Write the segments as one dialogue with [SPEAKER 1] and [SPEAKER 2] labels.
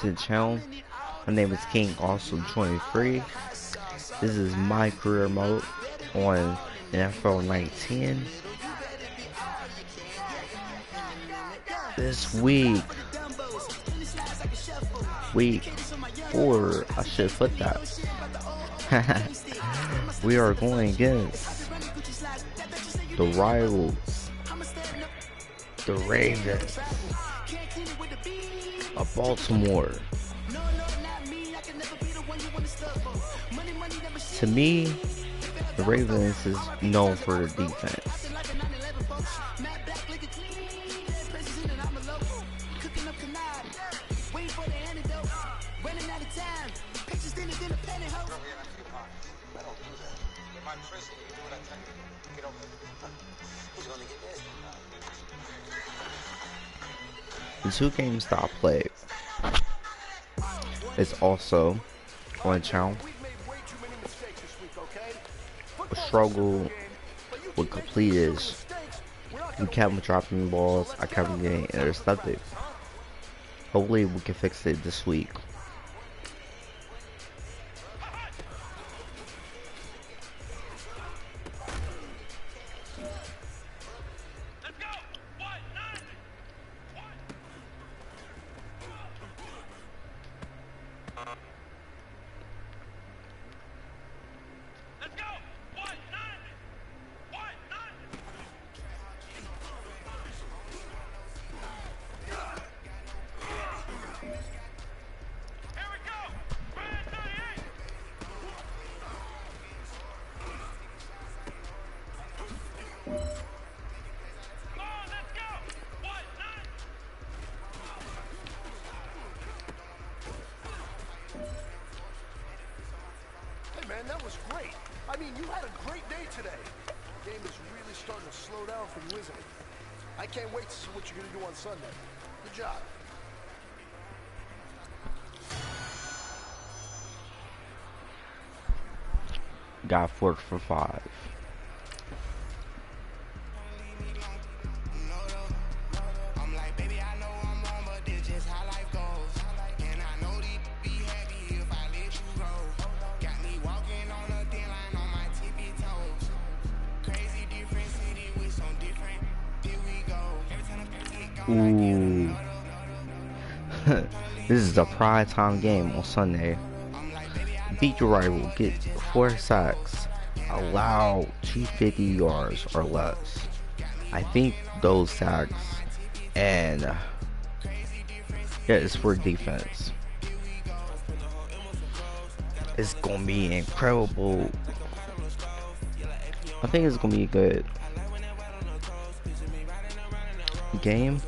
[SPEAKER 1] to the channel. My name is King, also 23. This is my career mode on NFL 19. This week 4, I should put that. We are going against the rivals, the Ravens of Baltimore. To me, the Ravens is known for their defense. The 2 games that I played is also on the channel. A struggle with complete is we kept dropping balls, I kept getting intercepted. Hopefully we can fix it this week.
[SPEAKER 2] Man, that was great. I mean, you had a great day today. The game is really starting to slow down from you, isn't it? I can't wait to see what you're going to do on Sunday. Good job.
[SPEAKER 1] Got 4 for 5. Ooh. This is a prime time game on Sunday. Beat your rival, get 4 sacks, allow 250 yards or less. I think those sacks and yeah, it's for defense. It's gonna be incredible. I think it's gonna be a good game.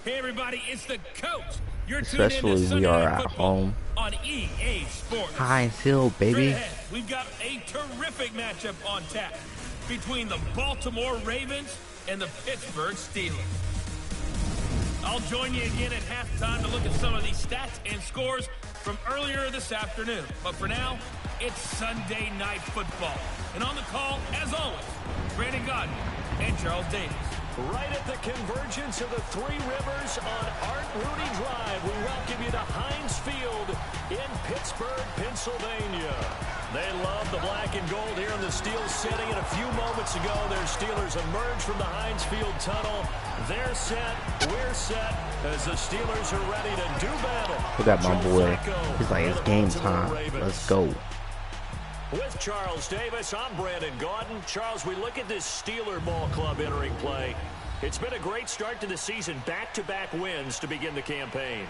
[SPEAKER 3] Hey everybody, it's the coach. You're
[SPEAKER 1] Especially we are at home
[SPEAKER 3] on EA Sports.
[SPEAKER 1] Heinz Field, baby.
[SPEAKER 3] We've got a terrific matchup on tap between the Baltimore Ravens and the Pittsburgh Steelers. I'll join you again at halftime to look at some of these stats and scores from earlier this afternoon. But for now, it's Sunday Night Football. And on the call, as always, Brandon Gaudin and Charles Davis.
[SPEAKER 4] Right at the convergence of the Three Rivers on Art Rooney Drive, we welcome you to Heinz Field in Pittsburgh, Pennsylvania. They love the black and gold here in the steel setting, and a few moments ago, their Steelers emerged from the Heinz Field tunnel. They're set, we're set, as the Steelers are ready to do battle.
[SPEAKER 1] Look at my boy. He's like, it's game time. Let's go.
[SPEAKER 4] With Charles Davis, I'm Brandon Gaudin. Charles, we look at this Steeler ball club entering play. It's been a great start to the season, back-to-back wins to begin the campaign.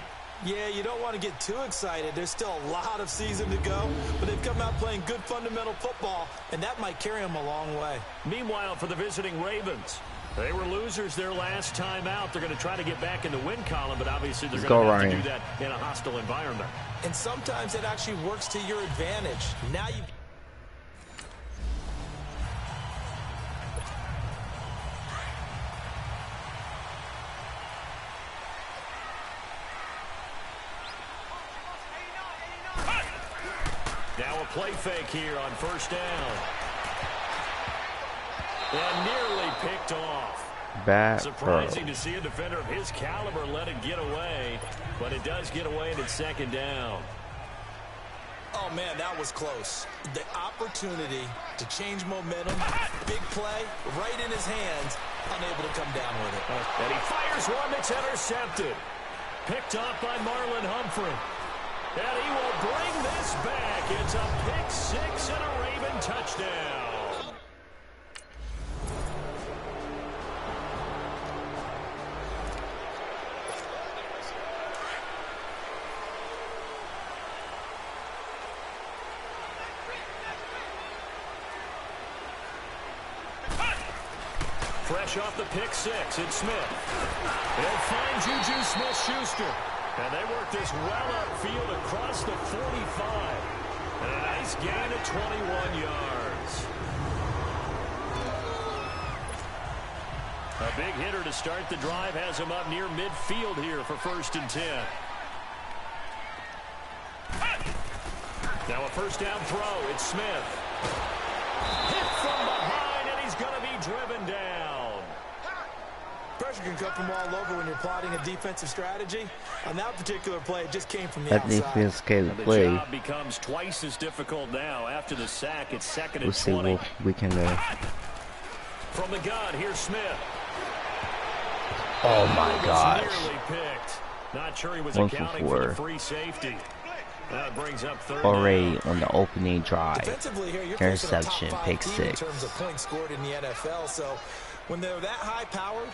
[SPEAKER 5] Yeah, you don't want to get too excited. There's still a lot of season to go, but they've come out playing good fundamental football, and that might carry them a long way.
[SPEAKER 4] Meanwhile, for the visiting Ravens, they were losers their last time out. They're going to try to get back in the win column, but obviously they're going to have to do that in a hostile environment.
[SPEAKER 5] And sometimes it actually works to your advantage. Now you...
[SPEAKER 4] Now a play fake here on first down. And nearly picked off.
[SPEAKER 1] Bad
[SPEAKER 4] Surprising to see a defender of his caliber let it get away, but it does get away and it's second down.
[SPEAKER 5] Oh, man, that was close. The opportunity to change momentum, big play, right in his hands, unable to come down with it.
[SPEAKER 4] And he fires one that's intercepted. Picked off by Marlon Humphrey. And he will bring this back. It's a pick six and a Raven touchdown. Fresh off the pick six, it's Smith. They'll find Juju Smith-Schuster. And they work this well upfield across the 45. And a nice gain of 21 yards. A big hitter to start the drive has him up near midfield here for 1st and 10. Now a first down throw, it's Smith. Hit from behind, and he's going to be driven down.
[SPEAKER 5] Pressure can come from all over when you're plotting a defensive strategy. On that particular play, it just came from the
[SPEAKER 1] that
[SPEAKER 5] outside.
[SPEAKER 1] defense can
[SPEAKER 4] The
[SPEAKER 1] play.
[SPEAKER 4] job becomes twice as difficult now. After the sack, it's second
[SPEAKER 1] We'll
[SPEAKER 4] and
[SPEAKER 1] see
[SPEAKER 4] 20.
[SPEAKER 1] what we can do.
[SPEAKER 4] From the gun, here's Smith.
[SPEAKER 1] Oh my
[SPEAKER 4] Was
[SPEAKER 1] gosh.
[SPEAKER 4] nearly picked. Not sure he was
[SPEAKER 1] 1 for
[SPEAKER 4] accounting for
[SPEAKER 1] 4.
[SPEAKER 4] the free safety. That brings up third
[SPEAKER 1] Already
[SPEAKER 4] down.
[SPEAKER 1] on the opening drive.
[SPEAKER 5] Defensively here, you're facing a
[SPEAKER 1] Interception,
[SPEAKER 5] top 5
[SPEAKER 1] pick
[SPEAKER 5] team
[SPEAKER 1] 6.
[SPEAKER 5] in terms of points scored in the NFL. So when they're that high-powered,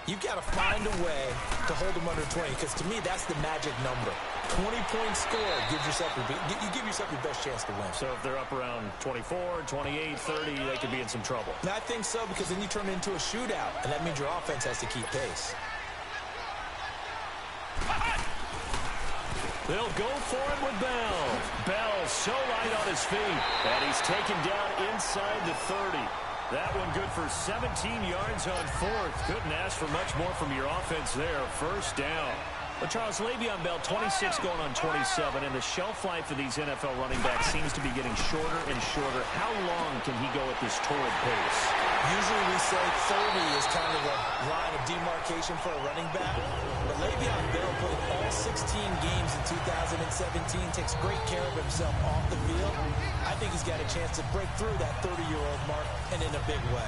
[SPEAKER 5] you've got to find a way to hold them under 20. Because to me, that's the magic number. 20 points scored gives yourself you give yourself your best chance to win.
[SPEAKER 4] So if they're up around 24, 28, 30, they could be in some trouble.
[SPEAKER 5] And I think so, because then you turn it into a shootout, and that means your offense has to keep pace.
[SPEAKER 4] They'll go for it with Bell. Bell so light on his feet. And he's taken down inside the 30. That one good for 17 yards on 4th. Couldn't ask for much more from your offense there. First down. But Charles, Le'Veon Bell, 26 going on 27, and the shelf life of these NFL running backs seems to be getting shorter and shorter. How long can he go at this torrid pace?
[SPEAKER 5] Usually we say 30 is kind of the line of demarcation for a running back. But Le'Veon Bell played all 16 games in 2017, takes great care of himself off the field. I think he's got a chance to break through that 30-year-old mark, and in a big way.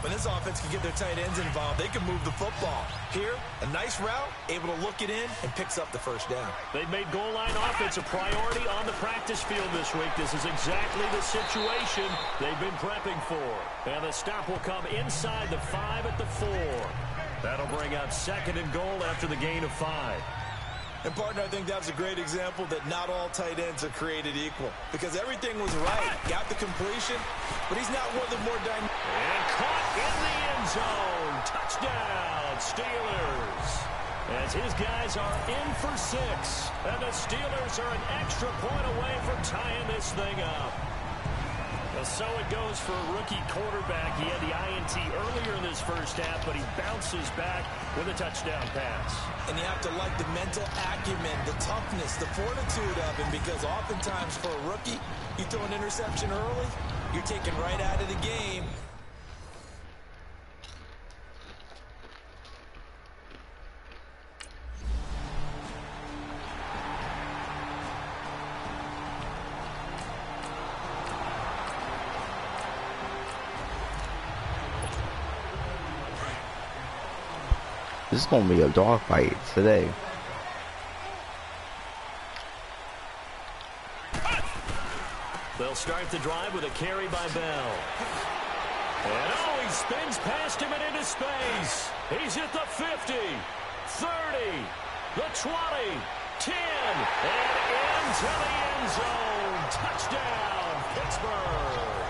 [SPEAKER 5] When this offense can get their tight ends involved, they can move the football. Here, a nice route, able to look it in, and picks up the first down.
[SPEAKER 4] They've made goal line offense a priority on the practice field this week. This is exactly the situation they've been prepping for. And the stop will come inside the 5 at the 4. That'll bring up 2nd and goal after the gain of 5.
[SPEAKER 5] And, partner, I think that was a great example that not all tight ends are created equal. Because everything was right. Got the completion, but he's not one of the more dynamic.
[SPEAKER 4] And caught in the end zone. Touchdown, Steelers. As his guys are in for 6. And the Steelers are an extra point away from tying this thing up. Well, so it goes for a rookie quarterback. He had the INT earlier in this first half, but he bounces back with a touchdown pass.
[SPEAKER 5] And you have to like the mental acumen, the toughness, the fortitude of him, because oftentimes for a rookie, you throw an interception early, you're taken right out of the game.
[SPEAKER 1] This is gonna be a dogfight today.
[SPEAKER 4] They'll start the drive with a carry by Bell. And oh, he spins past him and into space. He's at the 50, 30, the 20, 10, and into the end zone. Touchdown, Pittsburgh.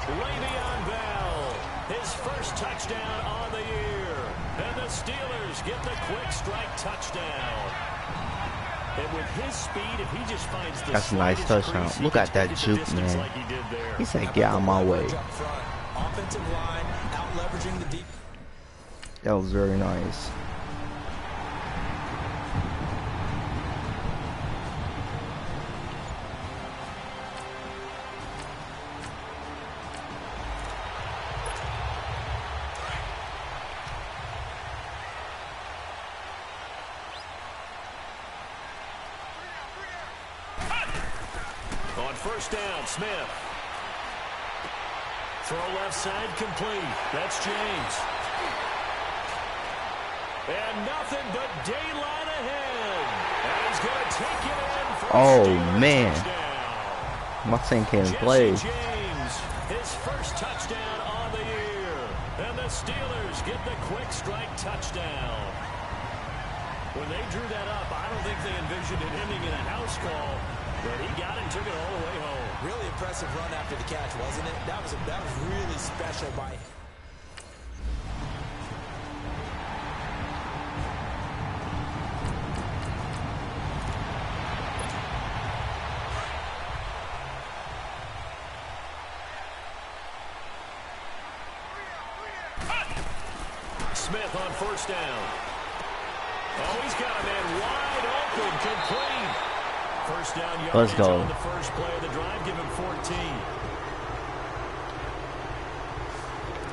[SPEAKER 4] Le'Veon Bell, his first touchdown on the year. And the Steelers get the quick strike touchdown. And with his speed, if he just finds the
[SPEAKER 1] That's a nice touchdown. Look at that juke, man.
[SPEAKER 4] like he did there.
[SPEAKER 1] He said, "Get out of my way."
[SPEAKER 5] Offensive line, out leveraging the deep.
[SPEAKER 1] That was very nice.
[SPEAKER 4] first down, Smith. Throw left side complete. That's James. And nothing but daylight ahead. And he's going to take it in for
[SPEAKER 1] Oh, man.
[SPEAKER 4] touchdown.
[SPEAKER 1] My thing can't
[SPEAKER 4] Jesse
[SPEAKER 1] play.
[SPEAKER 4] James, his first touchdown on the year. And the Steelers get the quick strike touchdown. When they drew that up, I don't think they envisioned it ending in a house call, but he got it and took it all the way home.
[SPEAKER 5] Really impressive run after the catch, wasn't it? That was really special by him.
[SPEAKER 4] Smith on first down. Oh, he's got a man wide open, complete. First down yardage.
[SPEAKER 1] Let's go.
[SPEAKER 4] On the first play of the drive, give him 14.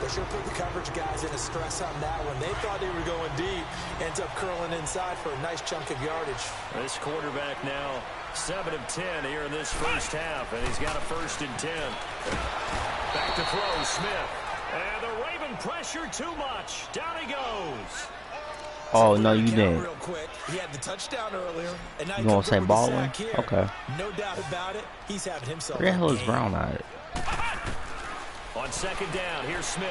[SPEAKER 5] They should have put the coverage guys in a stress on that one. They thought they were going deep. Ends up curling inside for a nice chunk of yardage.
[SPEAKER 4] This quarterback now 7 of 10 here in this first half, and he's got a 1st and 10. Back to throw, Smith. And the Raven pressure too much. Down he goes.
[SPEAKER 1] Oh, no, you didn't.
[SPEAKER 5] Real quick. He had the touchdown earlier, and now
[SPEAKER 1] You gonna say Baldwin? Okay.
[SPEAKER 5] No doubt about it. He's having himself
[SPEAKER 1] Where the
[SPEAKER 5] a
[SPEAKER 1] hell is
[SPEAKER 5] game.
[SPEAKER 1] Brown at?
[SPEAKER 4] On second down, here's Smith.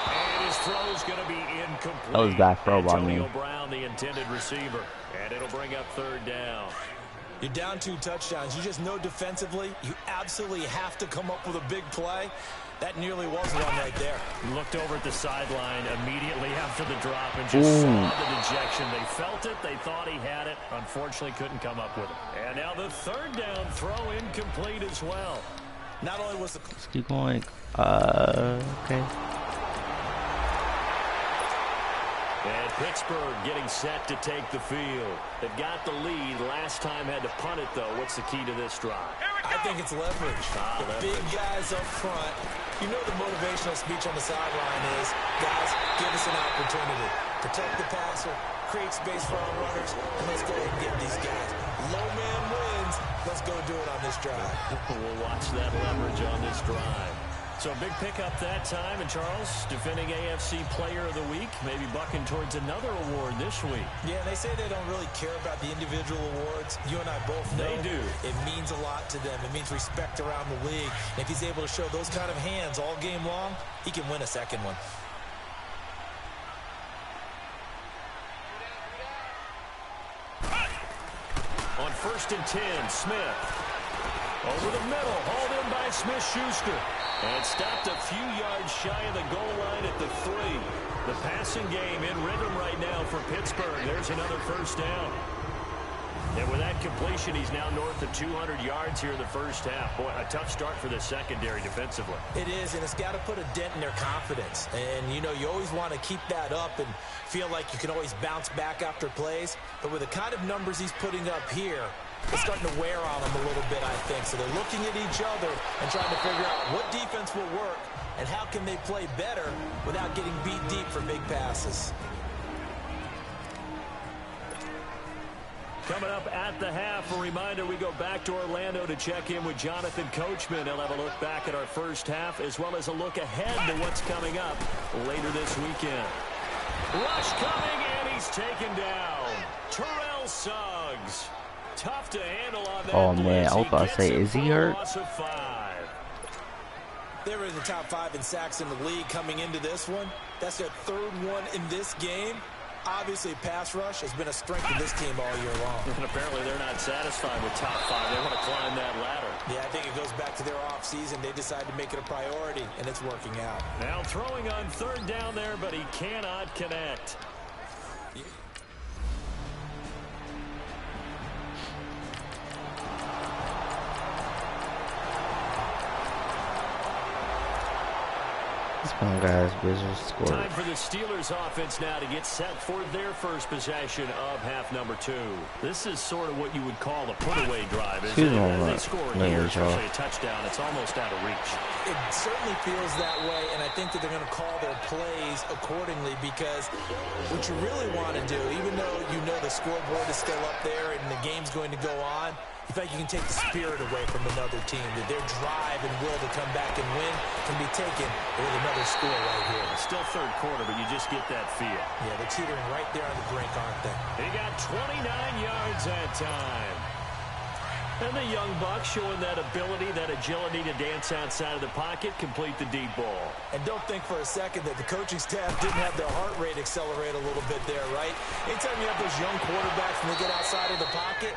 [SPEAKER 4] And his throw's going to be incomplete.
[SPEAKER 1] That was back throw by me.
[SPEAKER 4] Antonio Brown, the intended receiver. And it'll bring up 3rd down.
[SPEAKER 5] You're down 2 touchdowns. You just know defensively, you absolutely have to come up with a big play. That nearly was one right there.
[SPEAKER 4] Looked over at the sideline immediately after the drop and just saw the dejection. They felt it. They thought he had it. Unfortunately, couldn't come up with it. And now the 3rd down throw incomplete as well.
[SPEAKER 5] Not only was the...
[SPEAKER 1] Let's keep going. Okay.
[SPEAKER 4] And Pittsburgh getting set to take the field. They've got the lead. Last time had to punt it, though. What's the key to this drive?
[SPEAKER 5] I think it's leverage. The big guys up front. You know the motivational speech on the sideline is, guys, give us an opportunity. Protect the passer, create space for our runners, and let's go ahead and get these guys. Low man wins. Let's go do it on this drive.
[SPEAKER 4] We'll watch that leverage on this drive. So big pickup that time, and Charles, defending AFC Player of the Week, maybe bucking towards another award this week.
[SPEAKER 5] Yeah, they say they don't really care about the individual awards. You and I both know
[SPEAKER 4] they do.
[SPEAKER 5] It means a lot to them. It means respect around the league. And if he's able to show those kind of hands all game long, he can win a second one.
[SPEAKER 4] On 1st and 10, Smith. Over the middle, hauled in by Smith-Schuster. And stopped a few yards shy of the goal line at the 3. The passing game in rhythm right now for Pittsburgh. There's another 1st down. And with that completion, he's now north of 200 yards here in the first half. Boy, a tough start for the secondary defensively.
[SPEAKER 5] It is, and it's got to put a dent in their confidence. And, you know, you always want to keep that up and feel like you can always bounce back after plays. But with the kind of numbers he's putting up here, it's starting to wear on them a little bit, I think. So they're looking at each other and trying to figure out what defense will work and how can they play better without getting beat deep for big passes.
[SPEAKER 4] Coming up at the half, a reminder, we go back to Orlando to check in with Jonathan Coachman. He'll have a look back at our first half as well as a look ahead to what's coming up later this weekend. Rush coming, and he's taken down. Terrell Suggs. Tough to handle on that.
[SPEAKER 1] Oh, man, I was about to say, is he hurt?
[SPEAKER 5] They were in the top 5 in sacks in the league coming into this one. That's their 3rd one in this game. Obviously, pass rush has been a strength of this team all year long.
[SPEAKER 4] And apparently they're not satisfied with top 5. They want to climb that ladder.
[SPEAKER 5] Yeah, I think it goes back to their offseason. They decided to make it a priority, and it's working out.
[SPEAKER 4] Now throwing on 3rd down there, but he cannot connect.
[SPEAKER 1] Guys, Wizards scored.
[SPEAKER 4] Time for the Steelers offense now to get set for their first possession of half number 2. This is sort of what you would call a put-away drive.
[SPEAKER 1] Excuse me,
[SPEAKER 4] they scored here, especially a touchdown. It's almost out of reach.
[SPEAKER 5] It certainly feels that way, and I think that they're going to call their plays accordingly because what you really want to do, even though you know the scoreboard is still up there and the game's going to go on, you feel like you can take the spirit away from another team, that their drive and will to come back and win can be taken with another score right here.
[SPEAKER 4] Still third quarter, but you just get that feel.
[SPEAKER 5] Yeah, they're teetering right there on the brink, aren't they?
[SPEAKER 4] He got 29 yards that time. And the young Bucks showing that ability, that agility to dance outside of the pocket, complete the deep ball.
[SPEAKER 5] And don't think for a second that the coaching staff didn't have their heart rate accelerate a little bit there, right? Anytime you have those young quarterbacks and they get outside of the pocket,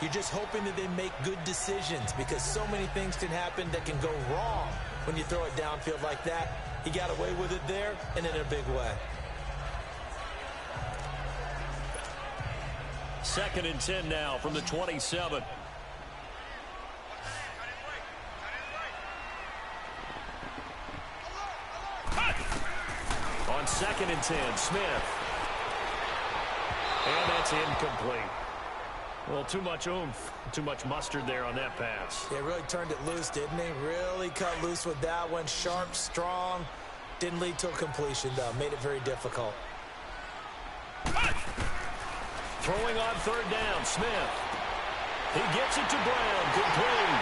[SPEAKER 5] you're just hoping that they make good decisions because so many things can happen that can go wrong when you throw it downfield like that. He got away with it there and in a big way.
[SPEAKER 4] 2nd and 10 now from the 27. On 2nd and 10, Smith. And that's incomplete. Well, too much oomph, too much mustard there on that pass.
[SPEAKER 5] Yeah, really turned it loose, didn't he? Really cut loose with that one. Sharp, strong. Didn't lead to a completion, though. Made it very difficult.
[SPEAKER 4] Throwing on 3rd down, Smith. He gets it to Brown, complete.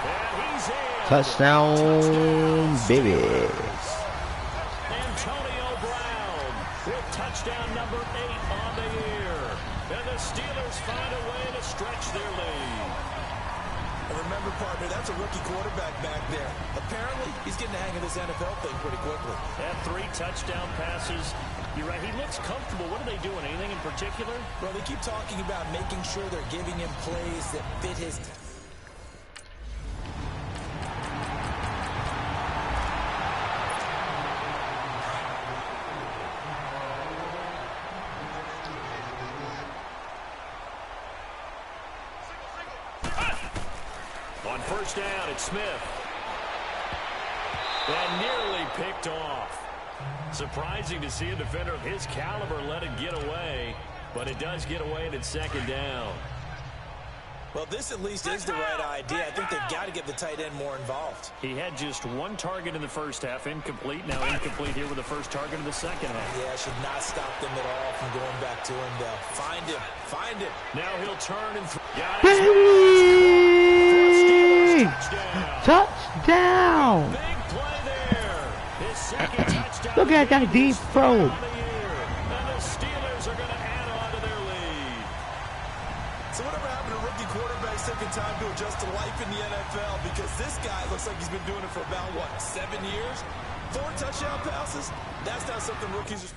[SPEAKER 4] And he's in.
[SPEAKER 1] Touchdown, baby.
[SPEAKER 4] Antonio Brown with touchdown number 8 on the year. And the Steelers find a way to stretch their lead.
[SPEAKER 5] And remember, partner, that's a rookie quarterback back there. Apparently, he's getting the hang of this NFL thing pretty quickly.
[SPEAKER 4] Had 3 touchdown passes. You're right, he looks comfortable. What are they doing? Anything in particular?
[SPEAKER 5] Well, they keep talking about making sure they're giving him plays that fit his...
[SPEAKER 4] On 1st down, it's Smith. And nearly picked off. Surprising to see a defender of his caliber let it get away, but it does get away and it's 2nd down.
[SPEAKER 5] Well, this at least is the right idea. I think they've got to get the tight end more involved.
[SPEAKER 4] He had just 1 target in the first half, incomplete. Now incomplete here with the first target in the second half.
[SPEAKER 5] Yeah, should not stop them at all from going back to him, though. Find him. Find him.
[SPEAKER 4] Now he'll turn and
[SPEAKER 1] Touchdown!
[SPEAKER 4] Big play there. His second touchdown.
[SPEAKER 1] Look at that deep throw.
[SPEAKER 4] And the Steelers are going to add on to their lead.
[SPEAKER 5] So whatever happened to rookie quarterbacks taking time to adjust to life in the NFL? Because this guy looks like he's been doing it for about, 7 years? 4 touchdown passes? That's not something rookies are...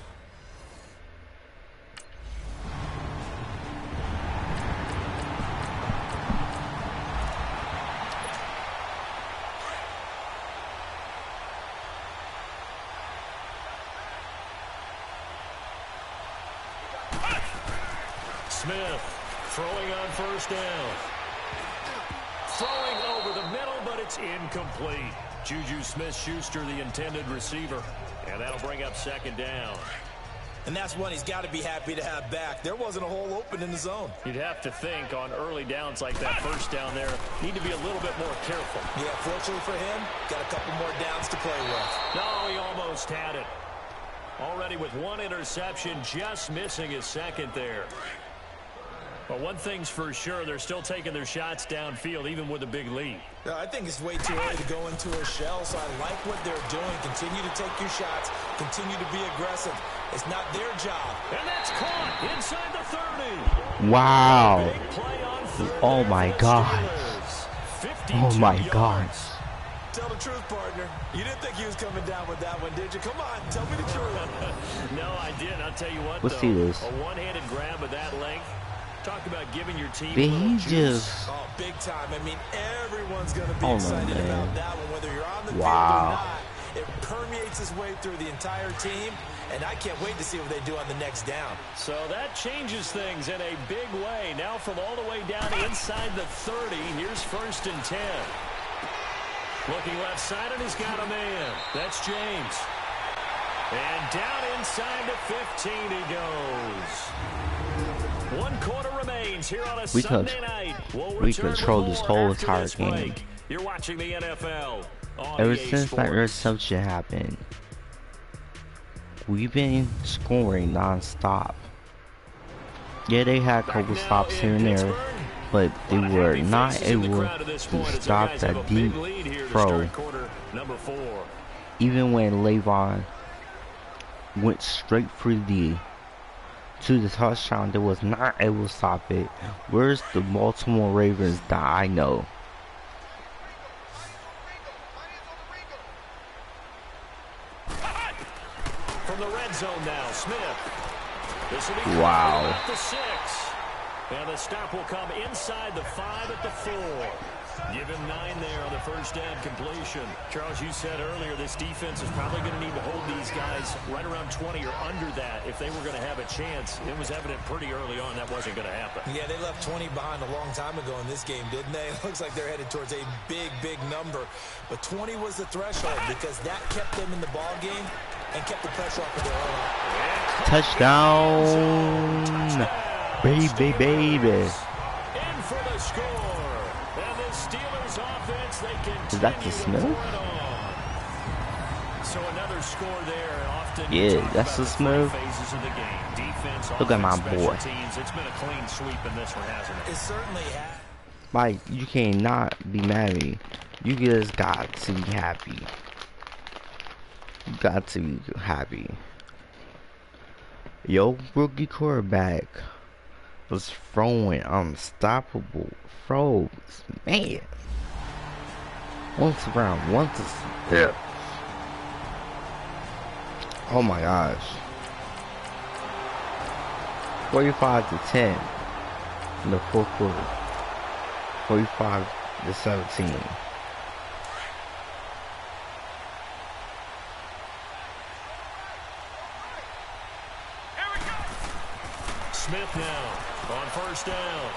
[SPEAKER 4] Smith throwing on 1st down. Throwing over the middle, but it's incomplete. Juju Smith-Schuster, the intended receiver. And that'll bring up 2nd down.
[SPEAKER 5] And that's one he's got to be happy to have back. There wasn't a hole open in the zone.
[SPEAKER 4] You'd have to think on early downs like that 1st down there, need to be a little bit more careful.
[SPEAKER 5] Yeah, fortunately for him, got a couple more downs to play with.
[SPEAKER 4] No, he almost had it. Already with 1 interception, just missing his 2nd there. But one thing's for sure, they're still taking their shots downfield, even with a big lead.
[SPEAKER 5] I think it's way too early to go into a shell, so I like what they're doing. Continue to take your shots. Continue to be aggressive. It's not their job.
[SPEAKER 4] And that's caught inside the 30.
[SPEAKER 1] Wow.
[SPEAKER 4] Big play on 3rd
[SPEAKER 1] Oh my God. Oh my God.
[SPEAKER 5] Tell the truth, partner. You didn't think he was coming down with that one, did you? Come on, tell me the truth.
[SPEAKER 4] No, I didn't. I'll tell you what,
[SPEAKER 1] Let's
[SPEAKER 4] though,
[SPEAKER 1] see this.
[SPEAKER 4] a one-handed grab of that length. Talk about giving your team
[SPEAKER 1] Did
[SPEAKER 4] a little
[SPEAKER 1] he
[SPEAKER 4] juice.
[SPEAKER 1] just...
[SPEAKER 5] Oh, big time. I mean, everyone's going to be
[SPEAKER 1] Oh, no,
[SPEAKER 5] excited
[SPEAKER 1] man.
[SPEAKER 5] about that one, whether you're on the field or
[SPEAKER 1] Wow.
[SPEAKER 5] not. It permeates its way through the entire team, and I can't wait to see what they do on the next down.
[SPEAKER 4] So that changes things in a big way. Now from all the way down inside the 30, here's 1st and 10. Looking left side, and he's got a man. That's James. And down inside the 15 he goes. 1 quarter remains here on a Sunday night.
[SPEAKER 1] We control this whole entire
[SPEAKER 4] game.
[SPEAKER 1] game.
[SPEAKER 4] You're watching the NFL on
[SPEAKER 1] Ever
[SPEAKER 4] EA
[SPEAKER 1] since that
[SPEAKER 4] Sports.
[SPEAKER 1] interception happened, we've been scoring non-stop. Yeah, they had a couple stops here and there, but they were not able to stop that deep throw. Even when Le'Veon went straight for to the touchdown, they was not able to stop it. Where's the Baltimore Ravens that I know?
[SPEAKER 4] From the red zone now, Smith. This will be
[SPEAKER 1] wow.
[SPEAKER 4] At the 6. And the stop will come inside the 5 at the 4. Give him 9 there on the first down completion. Charles, you said earlier this defense is probably going to need to hold these guys right around 20 or under that if they were going to have a chance. It was evident pretty early on that wasn't going to happen.
[SPEAKER 5] Yeah, they left 20 behind a long time ago in this game, didn't they? It looks like they're headed towards a big, big number. But 20 was the threshold because that kept them in the ball game and kept the pressure off of their own.
[SPEAKER 1] Touchdown. Baby, baby.
[SPEAKER 4] In for the score. And the Steelers offense, they continue.
[SPEAKER 1] Is that the Smith?
[SPEAKER 4] So another score there. Often
[SPEAKER 1] yeah, that's the Smith.
[SPEAKER 4] Phases of the game. Defense,
[SPEAKER 1] look at my boy.
[SPEAKER 4] teams. It's been a clean sweep in this one, hasn't it?
[SPEAKER 5] It certainly has.
[SPEAKER 1] Mike, you cannot be mad at me. You just got to be happy. You got to be happy. Yo, rookie quarterback was throwing unstoppable throws. Man. Once around, once a step. Oh my gosh. 45-10 in the fourth quarter. 45-17.
[SPEAKER 4] Smith now on first down.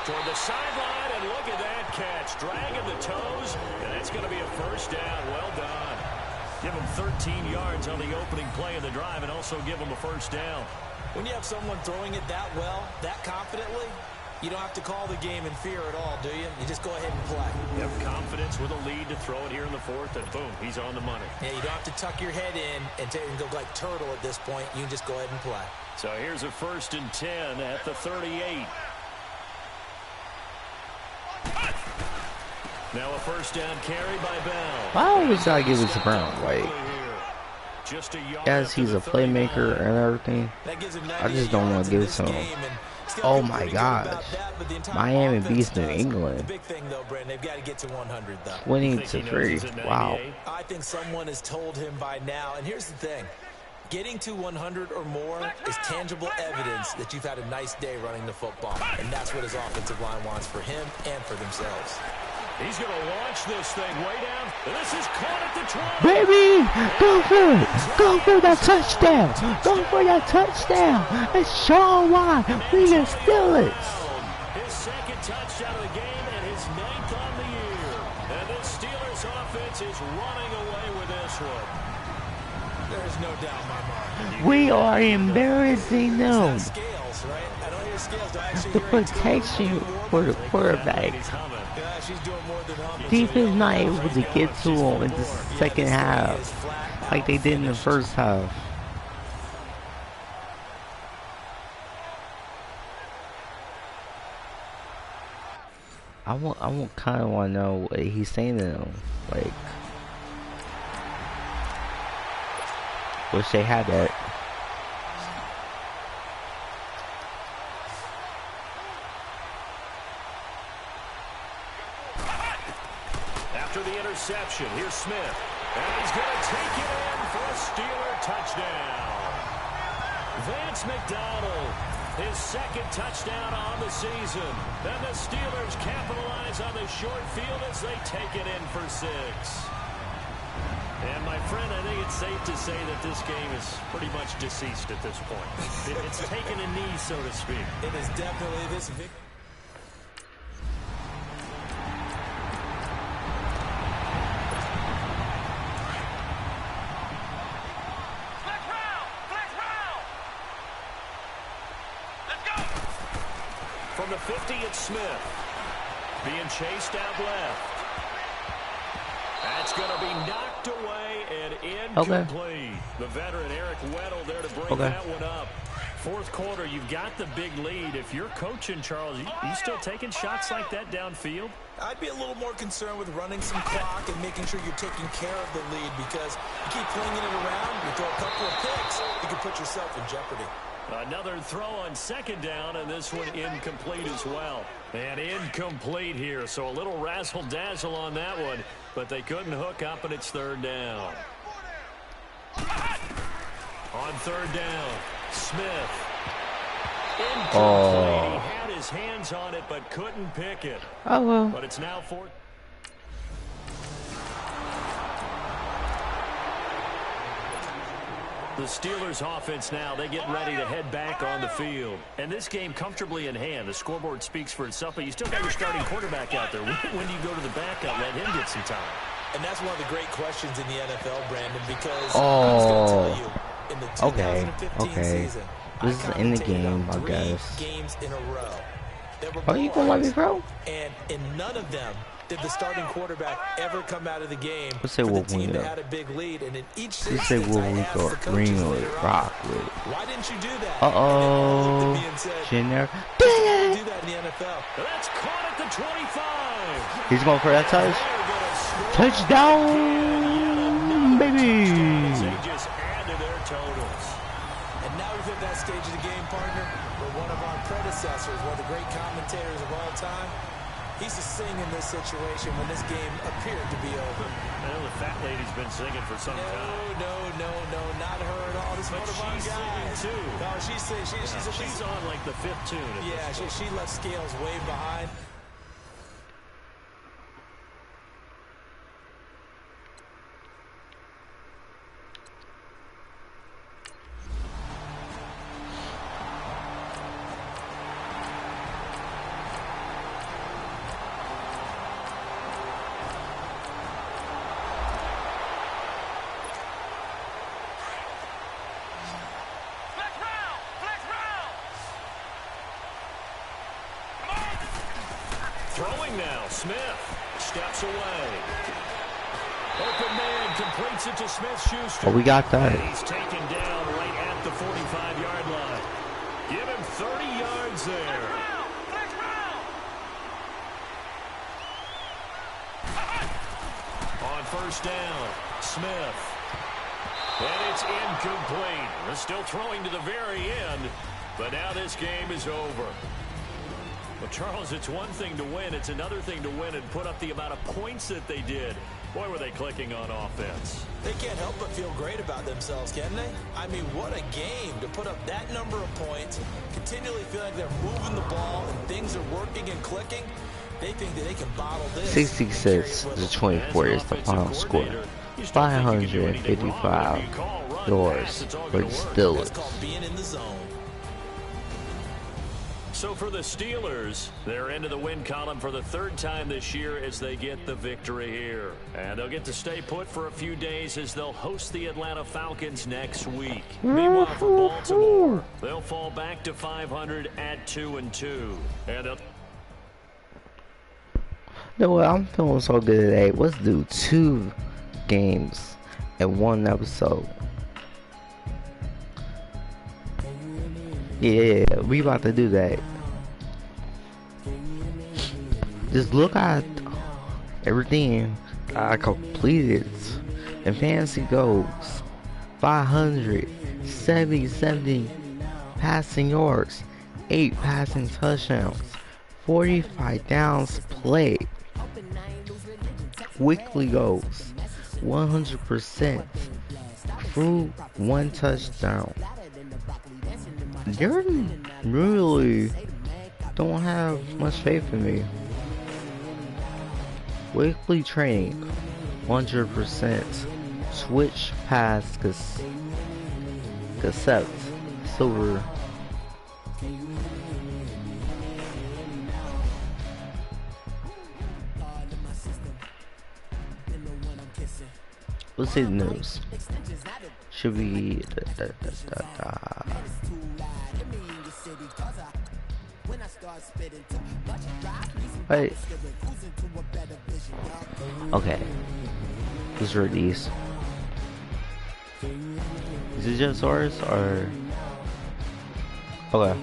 [SPEAKER 4] Toward the sideline, and look at that catch. Dragging the toes, and it's going to be a first down. Well done. Give him 13 yards on the opening play of the drive and also give him a first down.
[SPEAKER 5] When you have someone throwing it that well, that confidently, you don't have to call the game in fear at all, do you? You just go ahead and play.
[SPEAKER 4] You have confidence with a lead to throw it here in the fourth, and boom, he's on the money.
[SPEAKER 5] Yeah, you don't have to tuck your head in and go like turtle at this point. You can just go ahead and play.
[SPEAKER 4] So here's a 1st and 10 at the 38. Now a first down carry by Bell.
[SPEAKER 1] I always gotta give it to Brown. Like, as he's a playmaker and everything, I just don't want to give it to him. Oh my gosh. Miami beats New England. 20-3. Wow.
[SPEAKER 5] I think someone has told him by now, and here's the thing. Getting to 100 or more is tangible evidence that you've had a nice day running the football. And that's what his offensive line wants for him and for themselves.
[SPEAKER 4] He's going to launch this thing way down. This is caught at the 12.
[SPEAKER 1] Baby, go for it. Go for that touchdown. Go for that touchdown. It's Sean Watt. We can steal it.
[SPEAKER 4] His second touchdown of the game and his 9th on the year. And the Steelers offense is running away with this one.
[SPEAKER 5] There's no doubt in my mind.
[SPEAKER 1] We are embarrassing them.
[SPEAKER 5] Scales, right? I don't hear scales.
[SPEAKER 1] The protection for the quarterback. Defense not able to get to him in the second half like they did in the first half. I kind of want to know what he's saying to them. Like, wish they had that.
[SPEAKER 4] After the interception, here's Smith. And he's going to take it in for a Steeler touchdown. Vance McDonald, his second touchdown on the season. And the Steelers capitalize on the short field as they take it in for 6. And my friend, I think it's safe to say that this game is pretty much deceased at this point. It's taken a knee, so to speak.
[SPEAKER 5] It is definitely this victory.
[SPEAKER 4] From the 50, it's Smith. Being chased out left. That's going to be knocked away and incomplete. The veteran Eric Weddle there to bring that one up. fourth quarter, you've got the big lead. If you're coaching, Charles, you still taking shots like that downfield?
[SPEAKER 5] I'd be a little more concerned with running some clock and making sure you're taking care of the lead, because you keep flinging it around, you throw a couple of picks, you can put yourself in jeopardy.
[SPEAKER 4] Another throw on second down, and this one incomplete as well. And incomplete here, so a little razzle-dazzle on that one, but they couldn't hook up, and it's third down. On third down, Smith. Incomplete. He had his hands on it, but couldn't pick it.
[SPEAKER 1] Oh, well.
[SPEAKER 4] But it's now fourth. The Steelers offense now, they get ready to head back on the field. And this game comfortably in hand. The scoreboard speaks for itself, but you still got your starting quarterback out there. When do you go to the backup, let him get some time?
[SPEAKER 5] And that's one of the great questions in the NFL, Brandon, because I was going to tell you, in the 2015 season,
[SPEAKER 1] this is in the game, I guess.
[SPEAKER 5] 3 games in a row.
[SPEAKER 1] Oh, you gonna let me go?
[SPEAKER 5] And in none of them did the starting quarterback ever come out of the game
[SPEAKER 1] Let's say
[SPEAKER 5] for the
[SPEAKER 1] we'll
[SPEAKER 5] team
[SPEAKER 1] win
[SPEAKER 5] that had a big lead. And in each
[SPEAKER 1] Let's say
[SPEAKER 5] instance, I
[SPEAKER 1] we'll
[SPEAKER 5] asked the coaches
[SPEAKER 1] ring with
[SPEAKER 5] later
[SPEAKER 1] rock
[SPEAKER 5] on,
[SPEAKER 1] with.
[SPEAKER 5] why didn't you do that?
[SPEAKER 1] Uh-oh. Jenner.
[SPEAKER 5] Do that in the NFL.
[SPEAKER 4] That's caught at the 25.
[SPEAKER 1] He's going for that touch. Touchdown, baby.
[SPEAKER 4] They just add to their totals.
[SPEAKER 5] And now we've hit that stage of the game, partner, where one of our predecessors, one of the great commentators of all time, he used to sing in this situation when this game appeared to be over.
[SPEAKER 4] I know the fat lady's been singing for some time.
[SPEAKER 5] No, not her at all. This is
[SPEAKER 4] But
[SPEAKER 5] one of our
[SPEAKER 4] she's
[SPEAKER 5] guys.
[SPEAKER 4] singing, too.
[SPEAKER 5] No, she's singing.
[SPEAKER 4] She's on like the fifth tune.
[SPEAKER 5] Yeah, she left Scales way behind.
[SPEAKER 4] Throwing now, Smith steps away. Open man completes it to Smith-Schuster.
[SPEAKER 1] Oh, we got that.
[SPEAKER 4] And he's taken down right at the 45-yard line. Give him 30 yards there. On first down, Smith. And it's incomplete. They're still throwing to the very end, but now this game is over. Well, Charles, it's one thing to win. It's another thing to win and put up the amount of points that they did. Boy, were they clicking on offense.
[SPEAKER 5] They can't help but feel great about themselves, can they? I mean, what a game to put up that number of points, continually feel like they're moving the ball and things are working and clicking. They think that they can bottle this.
[SPEAKER 1] 66 to 24 is the final score. 555 yards for the Steelers.
[SPEAKER 5] That's called being in the zone.
[SPEAKER 4] So for the Steelers, they're into the win column for the third time this year as they get the victory here. And they'll get to stay put for a few days as they'll host the Atlanta Falcons next week. Meanwhile, for Baltimore, they'll fall back to 500 at 2-2. And
[SPEAKER 1] You know what? I'm feeling so good today. Let's do 2 games in 1 episode. Yeah, we about to do that. Just look at everything I completed in fantasy goals. 570 passing yards, 8 passing touchdowns, 45 downs played, weekly goals, 100% through 1 touchdown. You really don't have much faith in me. Weekly training, 100%. Switch past cassette silver. Let's see the news. Should be Wait. Okay. Let's read these. Is it just ours or Okay.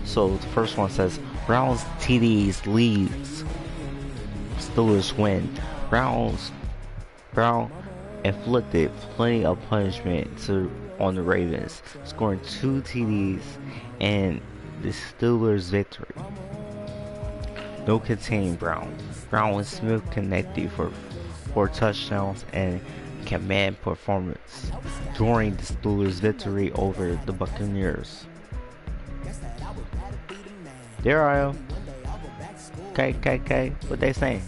[SPEAKER 1] So the first one says Browns TDs leads. Steelers win. Brown inflicted plenty of punishment on the Ravens, scoring 2 TDs and the Steelers' victory. No contain Brown. Brown and Smith connected for 4 touchdowns and command performance during the Steelers' victory over the Buccaneers. There I am. KKK, what they saying?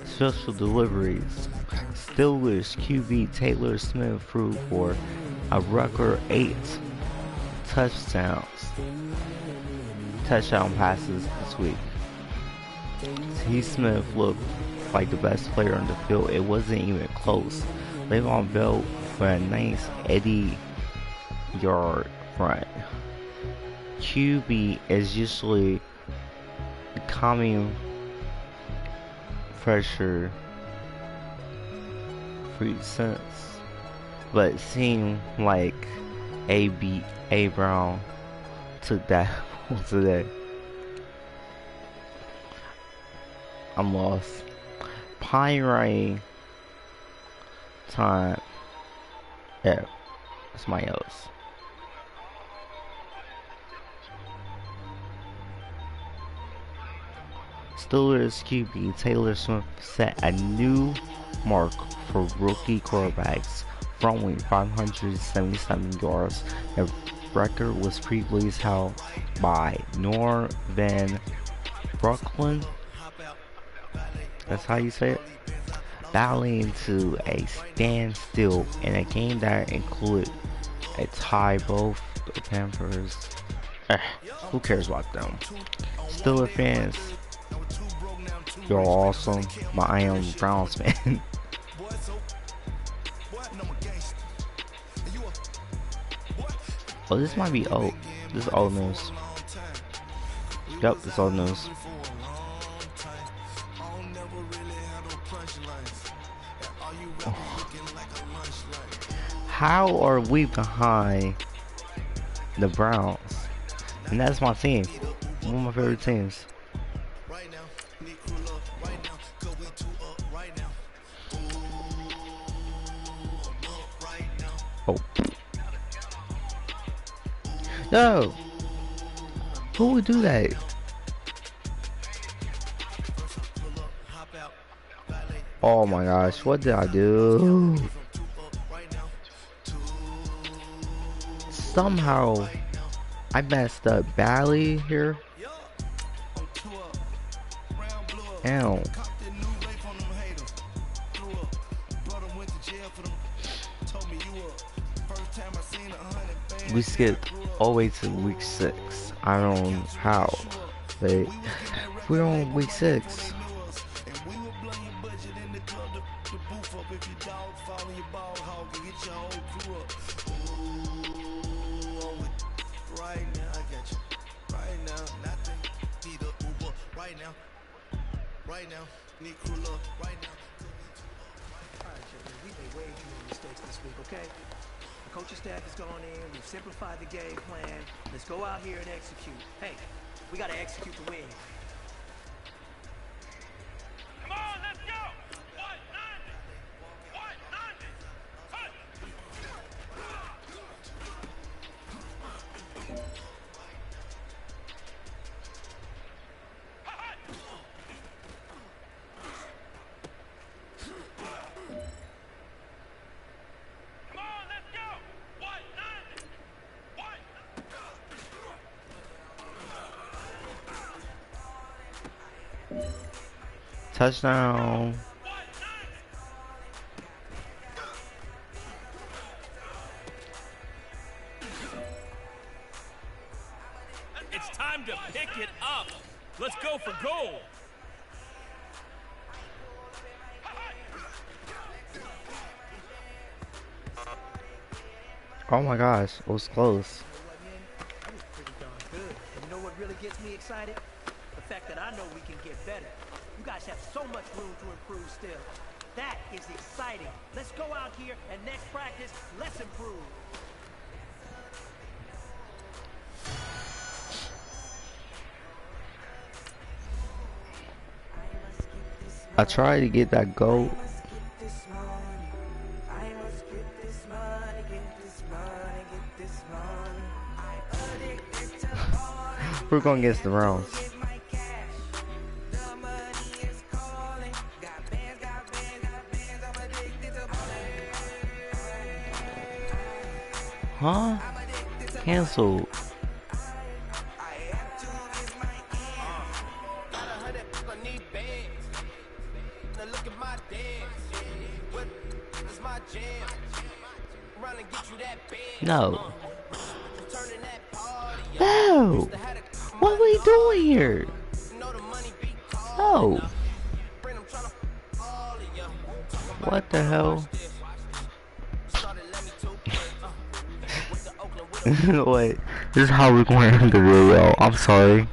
[SPEAKER 1] Special deliveries. Steelers QB Taylor Smith threw for a record 8 touchdown passes this week. T. Smith looked like the best player on the field. It wasn't even close. Le'Veon Bell for a nice 80-yard run. QB is usually coming pressure free sense, but it seemed like A. Brown took that today. I'm lost. Pine Ray time. Yeah, it's my else. Steelers QB Taylor Smith set a new mark for rookie quarterbacks, throwing 577 yards. The record was previously held by Norv Van Brocklin. That's how you say it. Battling to a standstill in a game that included a tie. Both the Panthers. Who cares about them? Steelers fans, you're awesome, but I am Browns fan. Oh, this might be old. This is old news. Yep, this is old news. How are we behind the Browns? And that's my team. One of my favorite teams. Oh. No! Who would do that? Oh my gosh, what did I do? Somehow I messed up badly here. Ow. We skipped all the way to week 6. I don't know how. But we're on week 6.
[SPEAKER 2] Right now, need crew love right now. Alright, gentlemen, we made way too many mistakes this week, okay? The coaching staff has gone in, we've simplified the game plan. Let's go out here and execute. Hey, we gotta execute to win.
[SPEAKER 3] Come on, let's go! 190! 190! Touch!
[SPEAKER 1] Touchdown.
[SPEAKER 3] It's time to pick it up. Let's go for goal.
[SPEAKER 1] Oh my gosh, it was close.
[SPEAKER 2] That was pretty darn good. And you know what really gets me excited? The fact that I know we can get better. You guys have so much room to improve still. That is exciting. Let's go out here and next practice, let's improve.
[SPEAKER 1] I tried to get that goat. We're going against the Browns. Huh? Cancelled. No. No. What are we doing here? No. What the hell? Wait, this is how we're going to end the video. I'm sorry.